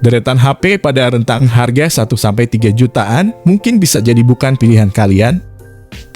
Deretan HP pada rentang harga 1-3 jutaan mungkin bisa jadi bukan pilihan kalian.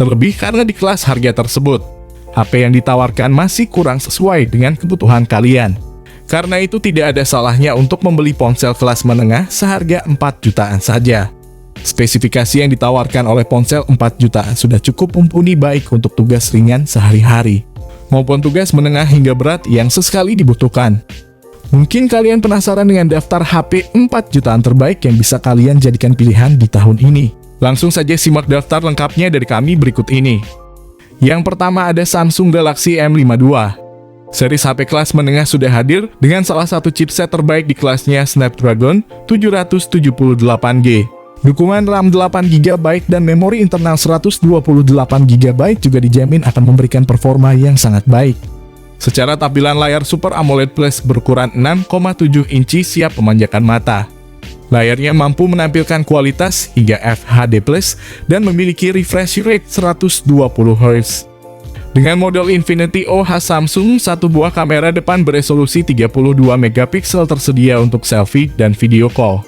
Terlebih karena di kelas harga tersebut, HP yang ditawarkan masih kurang sesuai dengan kebutuhan kalian. Karena itu tidak ada salahnya untuk membeli ponsel kelas menengah seharga 4 jutaan saja. Spesifikasi yang ditawarkan oleh ponsel 4 jutaan sudah cukup mumpuni baik untuk tugas ringan sehari-hari, maupun tugas menengah hingga berat yang sesekali dibutuhkan. Mungkin kalian penasaran dengan daftar HP 4 jutaan terbaik yang bisa kalian jadikan pilihan di tahun ini. Langsung saja simak daftar lengkapnya dari kami berikut ini. Yang pertama ada Samsung Galaxy M52. Series HP kelas menengah sudah hadir dengan salah satu chipset terbaik di kelasnya, Snapdragon 778G. Dukungan RAM 8GB dan memori internal 128GB juga dijamin akan memberikan performa yang sangat baik. Secara tampilan, layar Super AMOLED Plus berukuran 6,7 inci siap memanjakan mata. Layarnya mampu menampilkan kualitas hingga FHD+, dan memiliki refresh rate 120Hz. Dengan model Infinity OH Samsung, satu buah kamera depan beresolusi 32MP tersedia untuk selfie dan video call.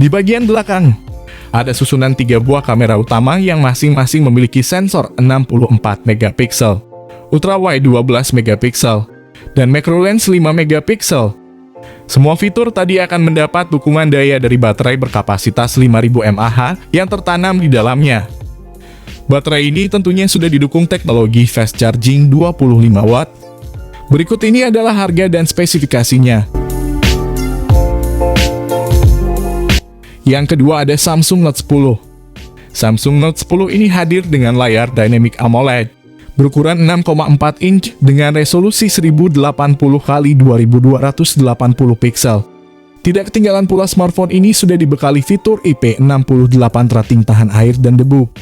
Di bagian belakang, ada susunan 3 buah kamera utama yang masing-masing memiliki sensor 64MP, ultrawide 12MP, dan macro lens 5MP. Semua fitur tadi akan mendapat dukungan daya dari baterai berkapasitas 5000 mAh yang tertanam di dalamnya. Baterai ini tentunya sudah didukung teknologi fast charging 25W. Berikut ini adalah harga dan spesifikasinya. Yang kedua ada Samsung Note 10. Samsung Note 10 ini hadir dengan layar Dynamic AMOLED berukuran 6,4 inch dengan resolusi 1080x2280 pixel. Tidak ketinggalan pula, smartphone ini sudah dibekali fitur IP68 rating tahan air dan debu.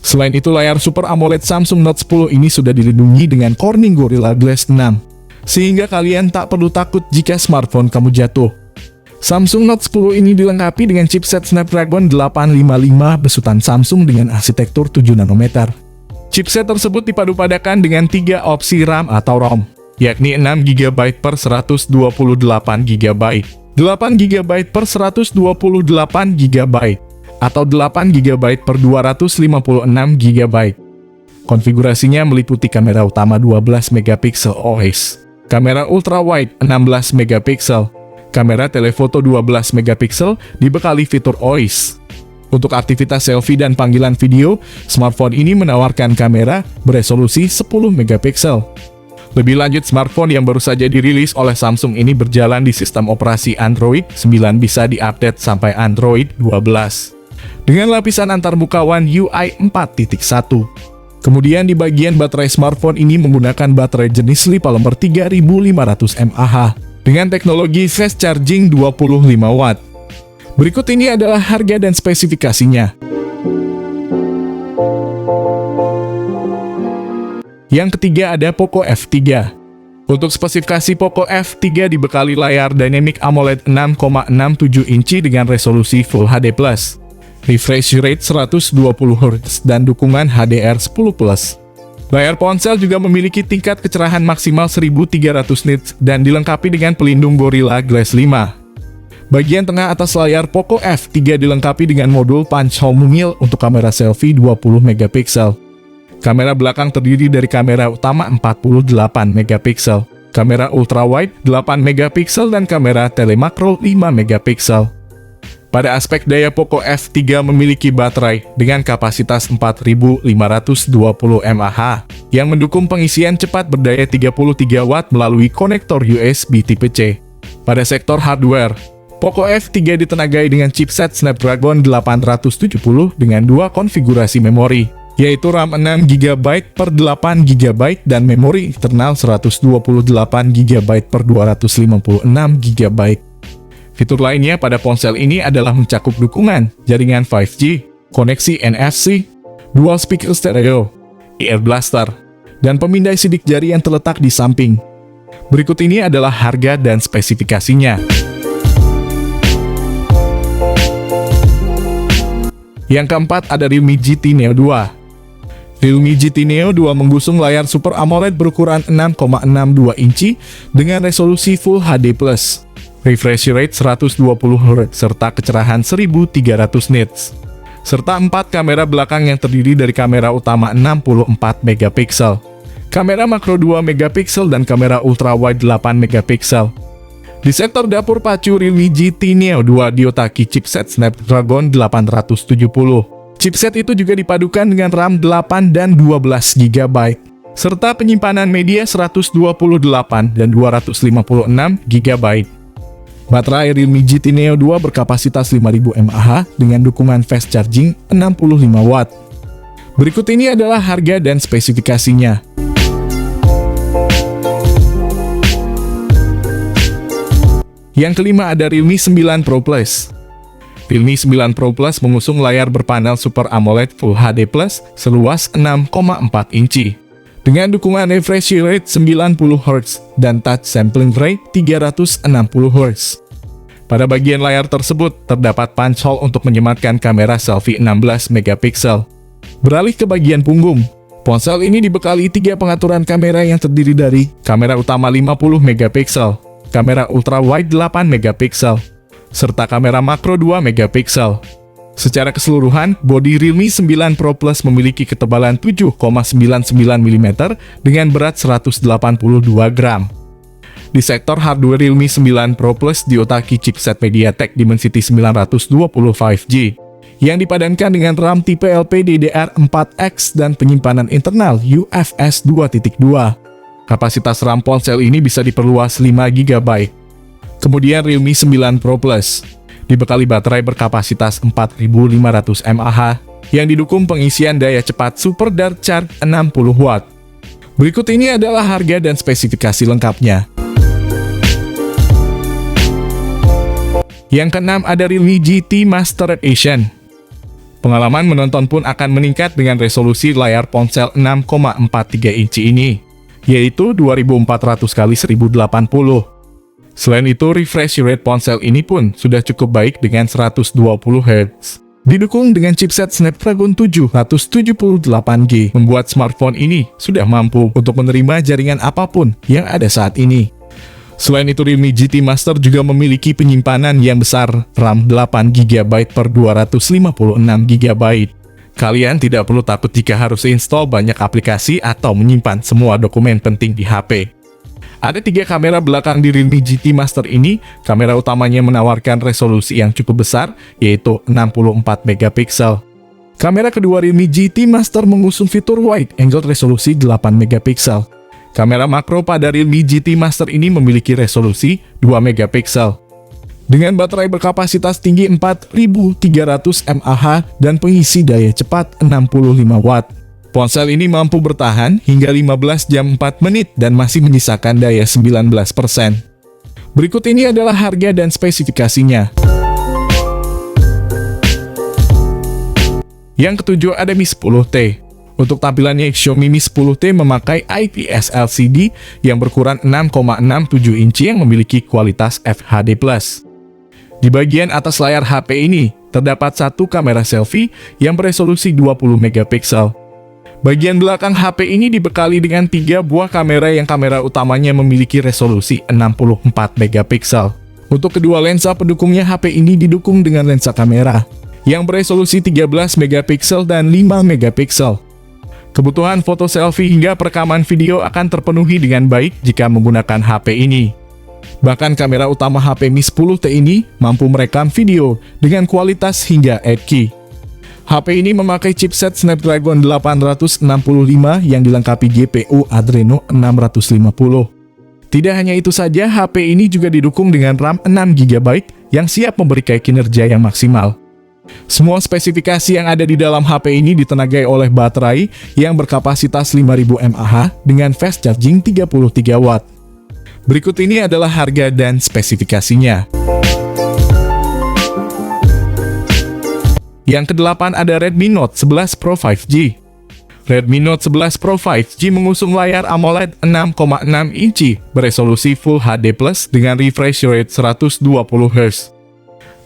Selain itu, layar Super AMOLED Samsung Note 10 ini sudah dilindungi dengan Corning Gorilla Glass 6, sehingga kalian tak perlu takut jika smartphone kamu jatuh. Samsung Note 10 ini dilengkapi dengan chipset Snapdragon 855 besutan Samsung dengan arsitektur 7 nanometer. Chipset tersebut dipadu-padakan dengan 3 opsi RAM atau ROM, yakni 6GB per 128GB, 8GB per 128GB, atau 8GB per 256GB. Konfigurasinya meliputi kamera utama 12MP OIS, kamera ultrawide 16MP, kamera telefoto 12MP dibekali fitur OIS. Untuk aktivitas selfie dan panggilan video, smartphone ini menawarkan kamera beresolusi 10MP. Lebih lanjut, smartphone yang baru saja dirilis oleh Samsung ini berjalan di sistem operasi Android 9, bisa diupdate sampai Android 12. Dengan lapisan antarmuka One UI 4.1. Kemudian di bagian baterai, smartphone ini menggunakan baterai jenis LiPo 3500 mAh dengan teknologi fast charging 25W. Berikut ini adalah harga dan spesifikasinya. Yang ketiga ada Poco F3. Untuk spesifikasi Poco F3 dibekali layar Dynamic AMOLED 6,67 inci dengan resolusi Full HD+, refresh rate 120Hz, dan dukungan HDR10+. Layar ponsel juga memiliki tingkat kecerahan maksimal 1300 nits dan dilengkapi dengan pelindung Gorilla Glass 5. Bagian tengah atas layar Poco F3 dilengkapi dengan modul punch hole mungil untuk kamera selfie 20MP. Kamera belakang terdiri dari kamera utama 48MP, kamera ultrawide 8MP, dan kamera telemakro 5MP. Pada aspek daya, Poco F3 memiliki baterai dengan kapasitas 4520 mAh yang mendukung pengisian cepat berdaya 33W melalui konektor USB Type C. Pada sektor hardware, Poco F3 ditenagai dengan chipset Snapdragon 870 dengan 2 konfigurasi memori, yaitu RAM 6GB per 8GB dan memori internal 128GB per 256GB. Fitur lainnya pada ponsel ini adalah mencakup dukungan jaringan 5G, koneksi NFC, dual speaker stereo, ear blaster, dan pemindai sidik jari yang terletak di samping. Berikut ini adalah harga dan spesifikasinya. Yang keempat ada Realme GT Neo 2. Realme GT Neo 2 menggusung layar Super AMOLED berukuran 6,62 inci dengan resolusi Full HD+, refresh rate 120 Hz, serta kecerahan 1300 nits. Serta 4 kamera belakang yang terdiri dari kamera utama 64 megapiksel, kamera makro 2 megapiksel, dan kamera ultrawide 8 megapiksel. Di sektor dapur pacu, Realme GT Neo 2 diotaki chipset Snapdragon 870. Chipset itu juga dipadukan dengan RAM 8 dan 12 GB, serta penyimpanan media 128 dan 256 GB. Baterai Realme GT Neo 2 berkapasitas 5000 mAh dengan dukungan fast charging 65 Watt. Berikut ini adalah harga dan spesifikasinya. Yang kelima ada Realme 9 Pro Plus. Realme 9 Pro Plus mengusung layar berpanel Super AMOLED Full HD Plus seluas 6,4 inci. Dengan dukungan refresh rate 90 Hz dan touch sampling rate 360 Hz. Pada bagian layar tersebut, terdapat punch hole untuk menyematkan kamera selfie 16 megapiksel. Beralih ke bagian punggung, ponsel ini dibekali 3 pengaturan kamera yang terdiri dari kamera utama 50 megapiksel, kamera ultrawide 8 megapiksel, serta kamera makro 2 megapiksel. Secara keseluruhan, bodi Realme 9 Pro Plus memiliki ketebalan 7,99 mm dengan berat 182 gram. Di sektor hardware, Realme 9 Pro Plus diotaki chipset MediaTek Dimensity 920 5G yang dipadankan dengan RAM tipe LPDDR4X dan penyimpanan internal UFS 2.2. Kapasitas RAM ponsel ini bisa diperluas 5 GB. Kemudian Realme 9 Pro Plus dibekali baterai berkapasitas 4500 mAh yang didukung pengisian daya cepat Super Dart Charge 60 Watt. Berikut ini adalah harga dan spesifikasi lengkapnya. Yang keenam ada Realme GT Master Edition. Pengalaman menonton pun akan meningkat dengan resolusi layar ponsel 6,43 inci ini, yaitu 2400 x 1080. Selain itu, refresh rate ponsel ini pun sudah cukup baik dengan 120 Hz. Didukung dengan chipset Snapdragon 778G, membuat smartphone ini sudah mampu untuk menerima jaringan apapun yang ada saat ini. Selain itu, Realme GT Master juga memiliki penyimpanan yang besar, RAM 8GB per 256GB. Kalian tidak perlu takut jika harus install banyak aplikasi atau menyimpan semua dokumen penting di HP. Ada 3 kamera belakang di Realme GT Master ini. Kamera utamanya menawarkan resolusi yang cukup besar, yaitu 64 megapiksel. Kamera kedua Realme GT Master mengusung fitur wide angle resolusi 8 megapiksel. Kamera makro pada Realme GT Master ini memiliki resolusi 2 megapiksel. Dengan baterai berkapasitas tinggi 4300 mAh dan pengisi daya cepat 65 Watt. Ponsel ini mampu bertahan hingga 15 jam 4 menit dan masih menyisakan daya 19%. Berikut ini adalah harga dan spesifikasinya. Yang ketujuh ada Mi 10T. Untuk tampilannya, Xiaomi Mi 10T memakai IPS LCD yang berukuran 6,67 inci yang memiliki kualitas FHD+. Di bagian atas layar HP ini, terdapat satu kamera selfie yang beresolusi 20 megapiksel. Bagian belakang HP ini dibekali dengan 3 buah kamera yang kamera utamanya memiliki resolusi 64 megapiksel. Untuk kedua lensa pendukungnya, HP ini didukung dengan lensa kamera yang beresolusi 13 megapiksel dan 5 megapiksel. Kebutuhan foto selfie hingga perekaman video akan terpenuhi dengan baik jika menggunakan HP ini. Bahkan kamera utama HP Mi 10T ini mampu merekam video dengan kualitas hingga 8K. HP ini memakai chipset Snapdragon 865 yang dilengkapi GPU Adreno 650. Tidak hanya itu saja, HP ini juga didukung dengan RAM 6GB yang siap memberikan kinerja yang maksimal. Semua spesifikasi yang ada di dalam HP ini ditenagai oleh baterai yang berkapasitas 5000 mAh dengan fast charging 33 Watt. Berikut ini adalah harga dan spesifikasinya. Yang kedelapan ada Redmi Note 11 Pro 5G. Redmi Note 11 Pro 5G mengusung layar AMOLED 6,6 inci beresolusi Full HD Plus dengan refresh rate 120 Hz.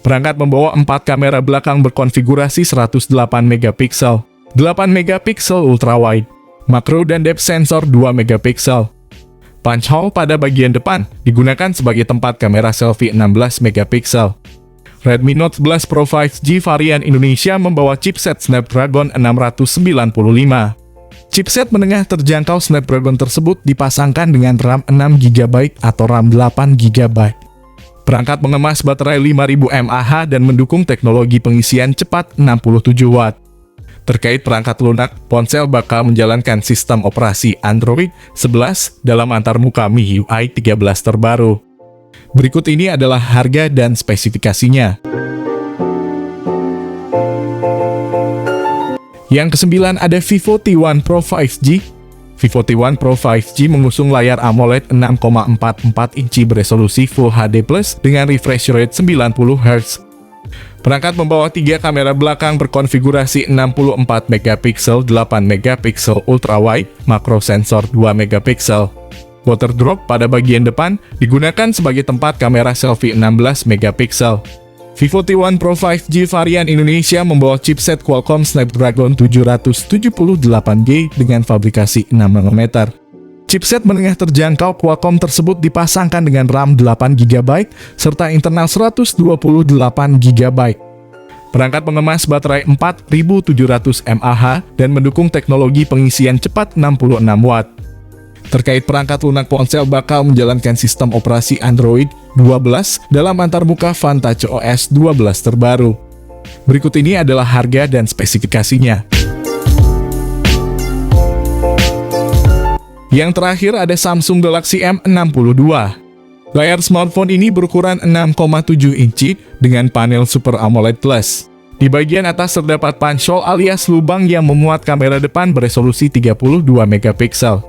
Perangkat membawa 4 kamera belakang berkonfigurasi 108 megapiksel, 8 megapiksel ultrawide, makro dan depth sensor 2 megapiksel. Punch hole pada bagian depan digunakan sebagai tempat kamera selfie 16 megapiksel. Redmi Note 11 Pro 5G varian Indonesia membawa chipset Snapdragon 695. Chipset menengah terjangkau Snapdragon tersebut dipasangkan dengan RAM 6GB atau RAM 8GB. Perangkat mengemas baterai 5000 mAh dan mendukung teknologi pengisian cepat 67 Watt. Terkait perangkat lunak, ponsel bakal menjalankan sistem operasi Android 11 dalam antarmuka MIUI 13 terbaru. Berikut ini adalah harga dan spesifikasinya. Yang kesembilan ada Vivo T1 Pro 5G. Vivo T1 Pro 5G mengusung layar AMOLED 6,44 inci beresolusi Full HD+ dengan refresh rate 90 Hz. Perangkat membawa 3 kamera belakang berkonfigurasi 64 megapiksel, 8 megapiksel ultrawide, makro sensor 2 megapiksel. Water drop pada bagian depan digunakan sebagai tempat kamera selfie 16 megapiksel. Vivo T1 Pro 5G varian Indonesia membawa chipset Qualcomm Snapdragon 778G dengan fabrikasi 6 nanometer. Chipset menengah terjangkau Qualcomm tersebut dipasangkan dengan RAM 8GB serta internal 128GB. Perangkat mengemas baterai 4700 mAh dan mendukung teknologi pengisian cepat 66 Watt. Terkait perangkat lunak, ponsel bakal menjalankan sistem operasi Android 12 dalam antarmuka Vantage OS 12 terbaru. Berikut ini adalah harga dan spesifikasinya. Yang terakhir ada Samsung Galaxy M62. Layar smartphone ini berukuran 6,7 inci dengan panel Super AMOLED Plus. Di bagian atas terdapat punch hole alias lubang yang memuat kamera depan beresolusi 32 megapiksel.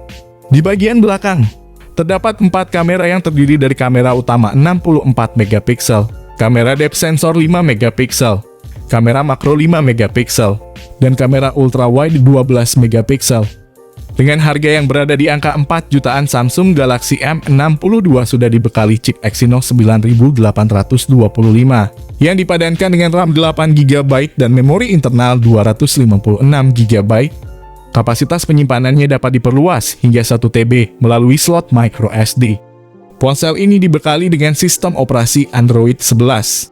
Di bagian belakang, terdapat 4 kamera yang terdiri dari kamera utama 64 megapiksel, kamera depth sensor 5 megapiksel, kamera makro 5 megapiksel, dan kamera ultrawide 12 megapiksel. Dengan harga yang berada di angka 4 jutaan, Samsung Galaxy M62 sudah dibekali chip Exynos 9825 yang dipadankan dengan RAM 8GB dan memori internal 256GB. Kapasitas penyimpanannya dapat diperluas hingga 1 TB melalui slot micro SD. Ponsel ini dibekali dengan sistem operasi Android 11.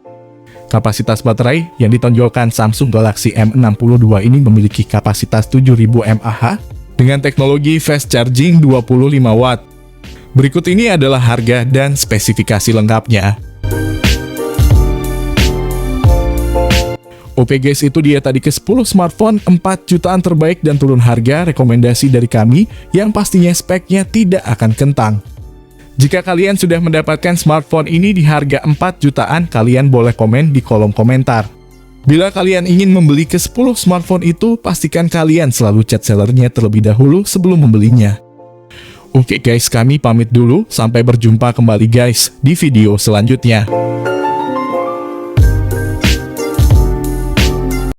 Kapasitas baterai yang ditonjolkan Samsung Galaxy M62 ini memiliki kapasitas 7000 mAh dengan teknologi fast charging 25 Watt. Berikut ini adalah harga dan spesifikasi lengkapnya. Oke guys, itu dia tadi ke-10 smartphone 4 jutaan terbaik dan turun harga rekomendasi dari kami yang pastinya speknya tidak akan kentang. Jika kalian sudah mendapatkan smartphone ini di harga 4 jutaan, kalian boleh komen di kolom komentar. Bila kalian ingin membeli ke-10 smartphone itu, pastikan kalian selalu chat sellernya terlebih dahulu sebelum membelinya. Oke guys, kami pamit dulu, sampai berjumpa kembali guys di video selanjutnya.